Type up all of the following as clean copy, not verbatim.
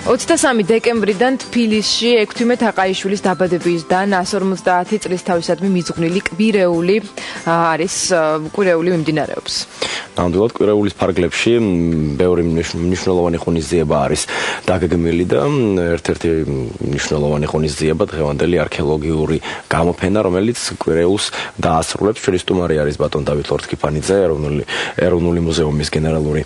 23 დეკემბრიდან თბილისში ექვთიმე თაყაიშვილის დაბადებისდან 150 წლის თავისადმი მიძღვნილი კვირეული არის კვირეული მიმდინარეობს. ნამდვილად კვირეულის ფარგლებში ბევრი მნიშვნელოვანი ღონისძიება არის დაგეგმილი და ერთ-ერთი მნიშვნელოვანი ღონისძიება დღევანდელი არქეოლოგიური გამოფენა, რომელიც კვირეულს დაასრულებს. ჩვენი სტუმარი არის ბატონ დავით ლორთქიფანიძე, ეროვნული მუზეუმის გენერალური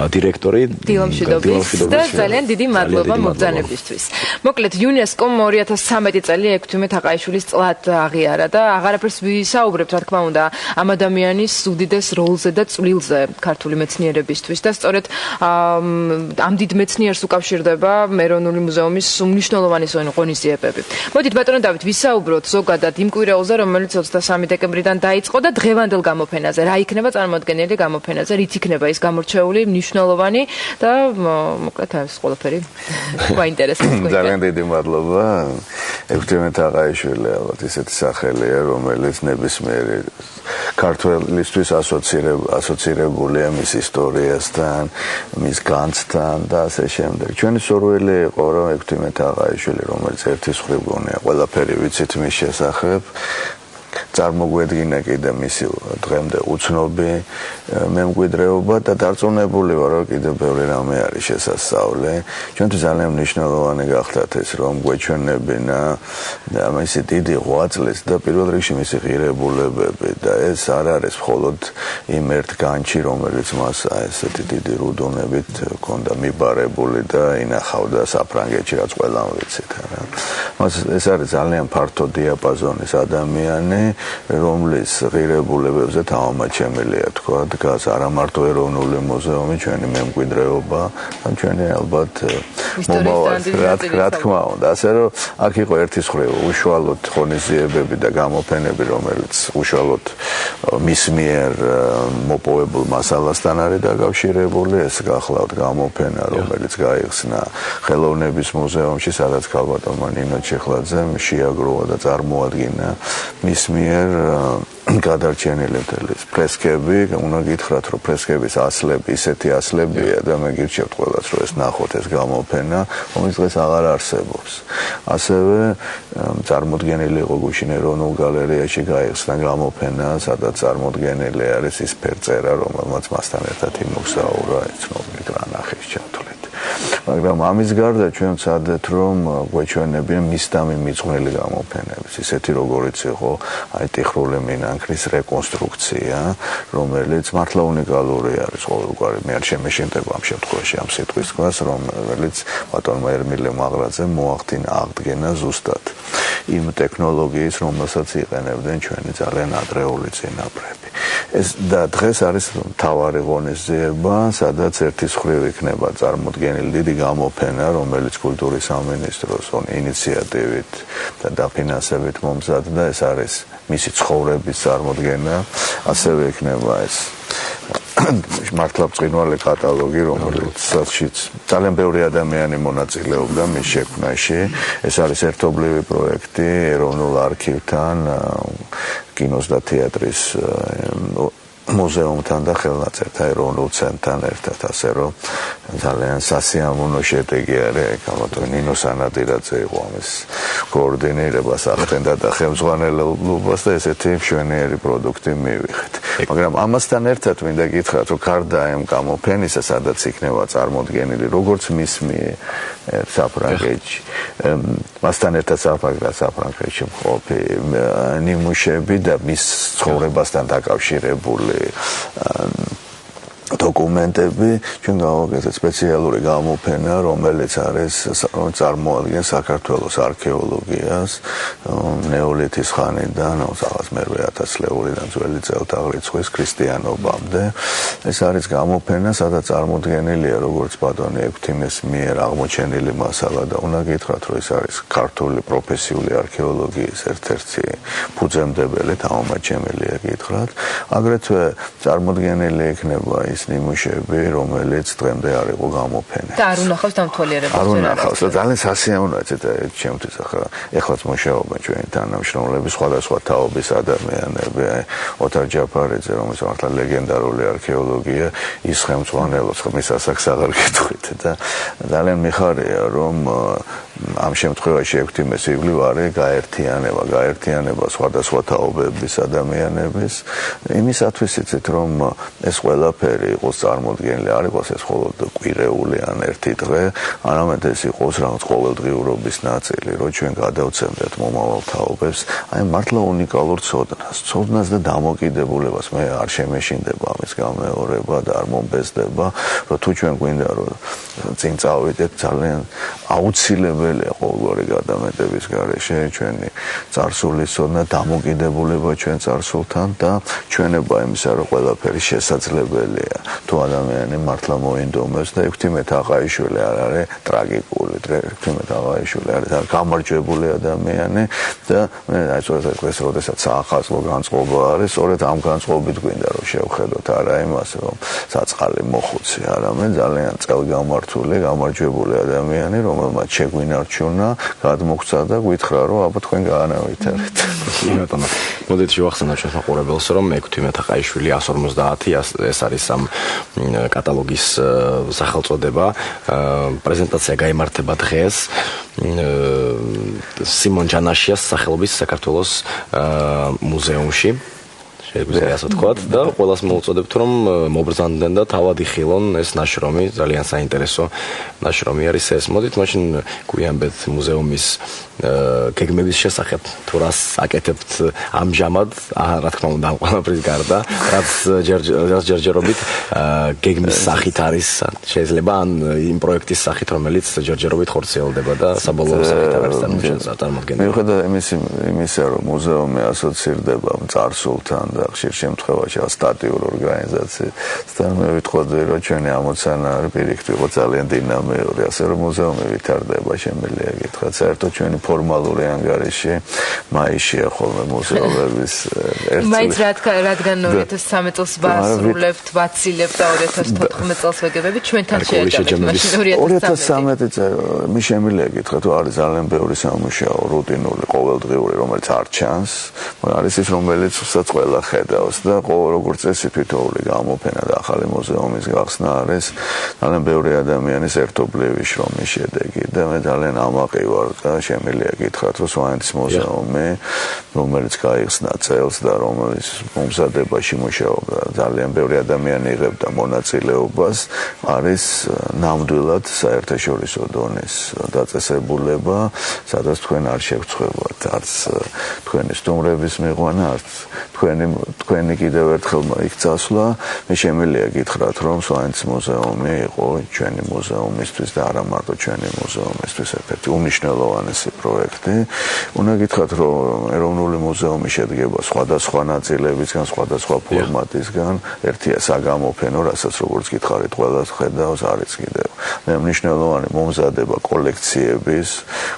დირექტორი. დილომშვიდობის და ძალიან დიდი მადლობა მობრძანებისთვის. მოკლედ იუნესკომ 2013 წელი ექვთიმე თაყაიშვილის წლად აღიარა და აღარაფერს ვისაუბრებთ, რა თქმა უნდა, ამ ადამიანის უდიდეს როლზე და წვლილზე ქართული მეცნიერებისთვის და სწორედ ამ დიდ მეცნიერს უკავშირდება ეროვნული მუზეუმის უმნიშვნელოვანი ღონისძიებები. მოდით ბატონო დავით ვისაუბროთ ზოგადად იმ კვირეულზე, რომელიც 23 დეკემბრიდან დაიწყო და დღევანდელ გამოფენაზე. რა იქნება წარმოდგენილი გამოფენაზე, რით იქნება ის გამორჩეული, მნიშვნელოვანი და მოკლედ ეს ყველაფერი გვაინტერესებს. ძალიან დიდი მადლობა. ექვთიმე თაყაიშვილი ალბათ ისეთი სახელია, რომელიც ნებისმიერი ქართველისთვის ასოცირებულია მის ისტორიასთან, მის განცდთან და ასე შემდეგ. ჩვენი სურვილი იყო, რომ ექვთიმე თაყაიშვილი, რომელიც ერთის მხრივ გონია ყველაფერი ვიცით მის შესახებ, წარმოგვედგინა კიდე მისი დღემდე უცნობი მემკვიდრეობა და დარწმუნებული ვარ, რომ კიდე ბევრი რამე არის შესასწავლი. ჩვენთვის ძალიან მნიშვნელოვანი გახდათ ეს, რომ გვეჩვენებინა მისი დიდი ღვაწლის და პირველ რიგში მისი ღირებულებები და ეს არ არის მხოლოდ იმ ერთ განჩი, რომელიც მას ესეთი დიდი რუდუნებით ჰქონდა მიბარებული და ინახავდა საფრანგეთში, რაც ყველამ ვიცით. ეს არის ძალიან ფართო დიაპაზონის ადამიანი, რომლის ღირებულებებზე თავმაჩემელია თქვა დგას არა მარტო ეროვნული მუზეუმი, ჩვენი მემკვიდრეობა და ჩვენი ალბათ მომავალი, რა თქმა უნდა. ასე რომ აქ იყო ერთის მხრივ უშუალოდ ღონისძიებები და გამოფენები, რომელიც უშუალოდ მის მიერ მოპოვებულ მასალასთან არის დაკავშირებული. ეს გახლავთ გამოფენა, რომელიც გაიხსნა ხელოვნების მუზეუმში, სადაც ქალბატონმა ნინო ჩეხლაძემ შეაგროვა და წარმოადგინა მის მიერ გადარჩენილი ფრესკები. უნდა გითხრათ, რომ ფრესკების ასლები ისეთი ასლებია და მე გირჩევთ ყველას, რომ ეს ნახოთ ეს გამოფენა, რომელიც დღეს აღარ არსებობს. ასევე წარმოდგენილი იყო გუშინ ეროვნულ გალერეაში გაიხსნა გამოფენა, სადაც წარმოდგენილი არის ის ფერწერა, რომელმაც მასთან ერთად იმოგზაურა ცნობილი გრანახის ჩათვლით. მაგრამ ამის გარდა ჩვენ ვცადეთ, რომ გვეჩვენებიან მისდამი მიძღვნილი გამოფენების, ისეთი როგორიც იყო ტიხრული მინანქრის რეკონსტრუქცია, რომელიც მართლა უნიკალური არის ყოველგვარი. მე არ შემეშინდება ამ შემთხვევაში ამ სიტყვის ქვას, რომელიც ბატონმა ერმილე მაღლაძემ მოახდინა აღდგენა ზუსტად იმ ტექნოლოგიის, რომელსაც იყენებდნენ ჩვენი ძალიან ადრეული წინაპრები. ეს და დღეს არის მთავარი ღონისძიება, სადაც ერთის მხრივ იქნება წარმოდგენილი დიდი გამოფენა, რომელიც კულტურის სამინისტროს ინიციატივით და დაფინანსებით მომზადდა. ეს არის მისი ცხოვრების წარმოდგენა, ასევე იქნება ეს მართლაბწყინვალე კატალოგი, რომელშიც ძალიან ბევრი ადამიანი მონაწილეობდა მის შექმნაში. ეს არის ერთობლივი პროექტი ეროვნულ არქივთან, კინოს და თეატრის მუზეუმთან და ხელნაწერთა ეროვნულ ცენტრთან ერთად, ასე რომ ძალიან სასიამოვნო შედეგი არის. ალბათ ნინო სანადირაძე იყო ამის კოორდინირებას ახდენდა და ხელმძღვანელობას და ესეთი მშვენიერი პროდუქტი მივიღეთ. მაგრამ ამასთან ერთად მინდა გითხრათ, რომ გარდა ამ გამოფენისა, სადაც იქნება წარმოდგენილი როგორც მის მიერ საფრანგეთში, მასთან ერთად საფრანგეთში მყოფი ნიმუშები და მის ცხოვრებასთან დაკავშირებული დოკუმენტები, ჩვენ გავაკეთეთ სპეციალური გამოფენა, რომელიც არის წარმოადგენს საქართველოს არქეოლოგიას ნეოლითის ხანიდან, რაღაც მერვე 1000 წლეულიდან ძველი წელთაღრიცხვის ქრისტიანობამდე. ეს არის გამოფენა, სადაც წარმოდგენილია როგორც ბატონი ექვთიმეს მიერ აღმოჩენილი მასალა და უნდა გითხრათ, რომ ეს არის ქართული პროფესიული არქეოლოგიის ერთ-ერთი ფუძემდებელი, თავმაჩემელია გითხრათ. აგრეთვე წარმოდგენილი იქნება ის ნიმუშები, რომელიც დღემდე არ იყო გამოფენილი. და არ უნახავს დამთვალიერებას. არ უნახავს და ძალიან სასიამოვნოა ჩემთვის ეხლაც მუშაობენ ჩვენი თანამშრომლები, სხვადასხვა თაობის ადამიანები, ოთარ ჯაფარიძე, რომელიც მართლა ლეგენდარული არქეოლოგი არქეოლოგია ის ხელმძღვანელობს, ხომ ის ასაკს აღარ გეტყვით და ძალიან მიხარია რომ ამ შემთხვევაში ექვთიმეს ივლივ არის გაერთიანება სხვადასხვა თაობების ადამიანების იმისათვის იცით რომ ეს ყველაფერი იყოს წარმოდგენილი არ იყოს ეს მხოლოდ კვირეული ან ერთი დღე არამედ ეს იყოს რაღაც ყოველდღიურობის ნაწილი რომ ჩვენ გადავცემდეთ მომავალ თაობებს აი მართლა უნიკალურ ცოდნას და დამოკიდებულებას მე არ შემეშინდება ამის გამეორება და არ მომბეზდება რომ თუ ჩვენ გვინდა რომ წინ წავიდეთ ძალიან აუცილებელია ყოველგვარი გადამეტების გარეშე ჩვენი წარსულის ცოდნა დამოკიდებულება ჩვენ წარსულთან და ჩვენება იმისა რომ ყველაფერი შესაძლებელია თუ ადამიანი მართლა მოინდომებს და ექვთიმე თაყაიშვილი არ არის ტრაგიკული ექვთიმე თაყაიშვილი არის გამარჯვებული ადამიანი და მე ეს როდესაც საახალწლო განწყობა არის სწორედ ამ განწყობით გვინდა რომ შევხედოთ არა იმას რომ საწყალი მოხუცი არამედ ძალიან წელგამართული გამარჯვებული ადამიანი რომელმაც შეგვინარჩუნა გადმოგცა და გითხრა რომ აბა თქვენ გაანავითარეთ ბატონო მოდით შევახსენოთ ჩვენ მაყურებელს რომ ექვთიმე თაყაიშვილი 150 ეს არის ამ კატალოგის სახელწოდება პრეზენტაცია გაიმართება დღეს სიმონ ჯანაშიას სახელობის საქართველოს მუზეუმში შეგვიძლია ასე ვთქვათ და ყველას მოვუწოდებთ რომ მობრძანდნენ და თავად იხილონ ეს ნაშრომი ძალიან საინტერესო ნაშრომი არის ეს მოდით მაშინ გვიანბეთ მუზეუმის გეგმების შესახებ თუ რას აკეთებთ ამჟამად რა თქმა უნდა ამ ყველაფრის გარდა რაც ჯერჯერობით გეგმის სახით არის შეიძლება ან იმ პროექტის სახით რომელიც ჯერჯერობით ხორციელდება და საბოლოო სახით არის წარმოქმნილი მიუხედავად იმისა რომ მუზეუმი ასოცირდება წარსულთან და ხშირ შემთხვევაში სტატიურ ორგანიზაციასთან მე ვიტყოდი რომ ჩვენი ამოცანა პირიქით იყო ძალიან დინამიური ასე რომ მუზეუმი ვითარდება შემიძლია გითხრათ საერთოდ ჩვენი ფორმალური ანგარიში მაისშია ხოლმე მუზეუმების მაინც რადგან 2013 წელს ვასრულებთ ვაცილებთ და 2014 წელს ვეგებები ჩვენთან შეაჯამეთ მაშინ 2013 წელი მე შემიძლია გითხრათ რომ არის ძალიან ბევრი სამუშაო რუტინული ყოველდღიური რომელიც არ ჩანს არის ის რომელიც უბრალოდ ყველა ხედავს და როგორც წესი თვითოული გამოფენა და ახალი მუზეუმის გახსნა არის ძალიან ბევრი ადამიანის ერთობლივი შრომის შედეგი და მე ძალიან ამაყი ვარ და შემიძლია გითხრათ რომ სვანეთის მუზეუმი რომელიც გაიხსნა წელს და რომელიც მომზადებაში მუშაობდა ძალიან ბევრი ადამიანი იღებდა მონაწილეობას არის ნამდვილად საერთაშორისო დონის დაწესებულება სადაც თქვენ არ შეგწყვეტთ არც თქვენი სტუმრების მიყვანა არც თქვენი კიდევ ერთხელ იქ წასვლა მე შემიძლია გითხრათ რომ სვანეთის მუზეუმი იყო ჩვენი მუზეუმისთვის და არა მარტო ჩვენი მუზეუმისთვის ერთ-ერთი უმნიშვნელოვანესი პროექტი უნდა გითხრათ რომ ეროვნული მუზეუმი შედგება სხვადასხვა ნაწილებისგან სხვადასხვა ფორმატისგან ერთია საგამოფენო რასაც როგორც გითხარით ყველას ხედავს არის კიდევ მე მნიშვნელოვანი მომზადება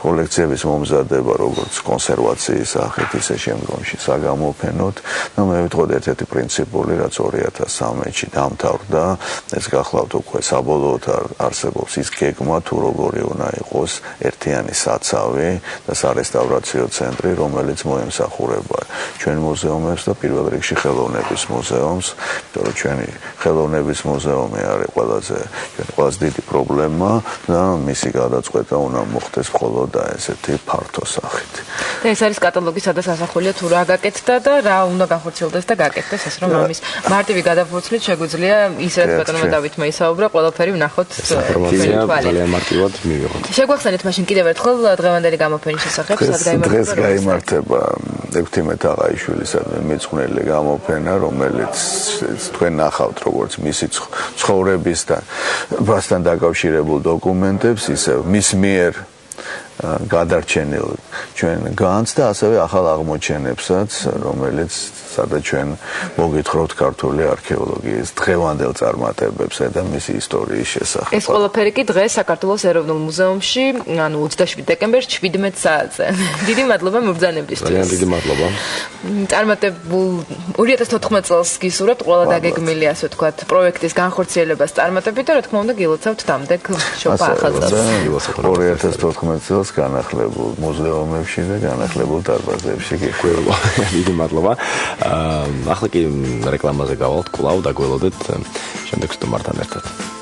კოლექციების მომზადება როგორც კონსერვაციის სახით ისე შემდგომში საგამოფენოთ და მე ვიტყოდი ერთ-ერთი პრინციპული რაც 2013-ში დამთავრდა ეს გახლავთ უკვე საბოლოოდ არსებობს ის გეგმა თუ როგორი უნდა იყოს ერთიანი საცავი და სარესტავრაციო ცენტრი რომელიც მოემსახურება ჩვენ მუზეუმებს და პირველ რიგში ხელოვნების მუზეუმს იმიტომ რომ ჩვენი ხელოვნების მუზეუმი არის ყველაზე დიდი პრობლემა და მისი გადაწყვეტა უნდა მოხდეს მხოლოდ და ესეთი ფართო სახით და ეს არის კატალოგი სადაც ასახულია თუ რა გაკეთდა და რა უნდა განხორციელდეს და გაკეთდეს ეს რომ ამის მარტივი გადაფურცლით შეგვიძლია ის რაც ბატონმა დავითმა ისაუბრა ყველაფერი ვნახოთ ძალიან მარტივად მივიღოთ შეგვახსენეთ მაშინ კიდევ ერთხელ დღევანდელი გამოფენის შესახებ დღეს გაიმართება ექვთიმე თაყაიშვილის მიძღვნილი გამოფენა რომელიც თქვენ ნახავთ როგორც მისი ცხოვრებასთან დაკავშირებულ დოკუმენტებს ისე მის მიერ გადარჩენილ ჩვენ განს და ასევე ახალ აღმოჩენებსაც რომელიც სადაც ჩვენ მოგითხრობთ ქართული არქეოლოგიის დღევანდელ წარმატებებსა და მისი ისტორიის შესახებ. ეს ყველაფერი კი დღეს საქართველოს ეროვნულ მუზეუმში, ანუ 27 დეკემბერს 17 საათზე. დიდი მადლობა მობრძანებლისთვის. ძალიან დიდი მადლობა. წარმატებულ 2014 წელს გისურვებთ ყველა დაგეგმილი ასე ვთქვათ პროექტის განხორციელებას წარმატებით და რა თქმა უნდა გილოცავთ დამდეგ შობა ახალწელს. 2014 წელს განახლებულ მუზეუმებში და განახლებულ დარბაზებში გიყვება. დიდი მადლობა. ახლა კი რეკლამაზე გავალთ, კვლავ დაგველოდეთ შემდეგ სტუმართან ერთად.